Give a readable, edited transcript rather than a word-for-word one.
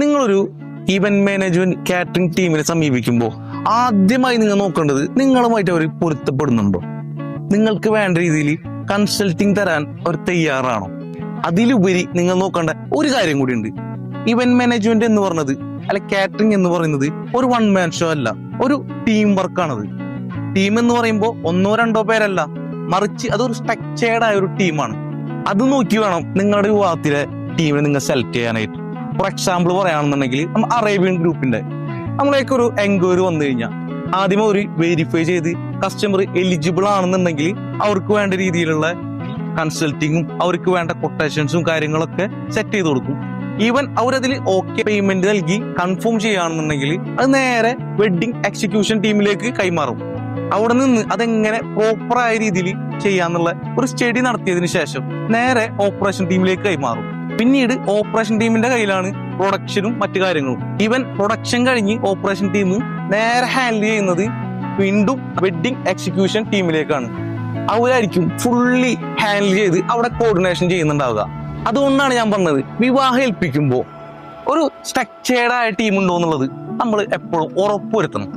നിങ്ങളൊരു event management catering ടീമിനെ സമീപിക്കുമ്പോൾ ആദ്യമായി നിങ്ങൾ നോക്കേണ്ടത് നിങ്ങളുമായിട്ട് അവർ പൊരുത്തപ്പെടുന്നുണ്ടോ, നിങ്ങൾക്ക് വേണ്ട രീതിയിൽ കൺസൾട്ടിങ് തരാൻ അവർ തയ്യാറാണോ. അതിലുപരി നിങ്ങൾ നോക്കേണ്ട ഒരു കാര്യം കൂടി ഉണ്ട്. ഇവന്റ് മാനേജ്മെന്റ് എന്ന് പറഞ്ഞത് അല്ല കാറ്ററിംഗ് എന്ന് പറയുന്നത് ഒരു വൺ മാൻ ഷോ അല്ല, ഒരു ടീം വർക്കാണത്. ടീം എന്ന് പറയുമ്പോൾ 1-2 പേരല്ല, മറിച്ച് അതൊരു സ്ട്രക്ചേർഡ് ആയ ഒരു ടീമാണ്. അത് നോക്കി വേണം നിങ്ങളുടെ വിഭാഗത്തിലെ ടീമിനെ നിങ്ങൾ സെലക്ട് ചെയ്യാനായിട്ട്. ഫോർ എക്സാമ്പിൾ പറയുകയാണെന്നുണ്ടെങ്കിൽ നമ്മൾ അറേബ്യൻ ഗ്രൂപ്പിന്റെ നമ്മളേക്ക് ഒരു എൻക്വയറി വന്നു കഴിഞ്ഞാൽ ആദ്യം ഒരു വെരിഫൈ ചെയ്ത് കസ്റ്റമർ എലിജിബിൾ ആണെന്നുണ്ടെങ്കിൽ അവർക്ക് വേണ്ട രീതിയിലുള്ള കൺസൾട്ടിങ്ങും അവർക്ക് വേണ്ട കൊട്ടേഷൻസും കാര്യങ്ങളൊക്കെ സെറ്റ് ചെയ്ത് കൊടുക്കും. ഈവൻ അവരതിൽ ഓക്കെ പേയ്മെന്റ് നൽകി കൺഫേം ചെയ്യുകയാണെന്നുണ്ടെങ്കിൽ അത് നേരെ വെഡിങ് എക്സിക്യൂഷൻ ടീമിലേക്ക് കൈമാറും. അവിടെ നിന്ന് അതെങ്ങനെ പ്രോപ്പറായ രീതിയിൽ ചെയ്യാന്നുള്ള ഒരു സ്റ്റഡി നടത്തിയതിനു ശേഷം നേരെ ഓപ്പറേഷൻ ടീമിലേക്ക് കൈമാറും. പിന്നീട് ഓപ്പറേഷൻ ടീമിന്റെ കയ്യിലാണ് പ്രൊഡക്ഷനും മറ്റു കാര്യങ്ങളും. ഈവൻ പ്രൊഡക്ഷൻ കഴിഞ്ഞ് ഓപ്പറേഷൻ ടീം നേരെ ഹാൻഡിൽ ചെയ്യുന്നത് വീണ്ടും വെഡിങ് എക്സിക്യൂഷൻ ടീമിലേക്കാണ്. അവരായിരിക്കും ഫുള്ളി ഹാൻഡിൽ ചെയ്ത് അവിടെ കോർഡിനേഷൻ ചെയ്യുന്നുണ്ടാവുക. അതുകൊണ്ടാണ് ഞാൻ പറഞ്ഞത്, വിവാഹം ഏൽപ്പിക്കുമ്പോൾ ഒരു സ്ട്രക്ചേർഡ് ആയ ടീം ഉണ്ടോ എന്നുള്ളത് നമ്മൾ എപ്പോഴും ഉറപ്പുവരുത്തണം.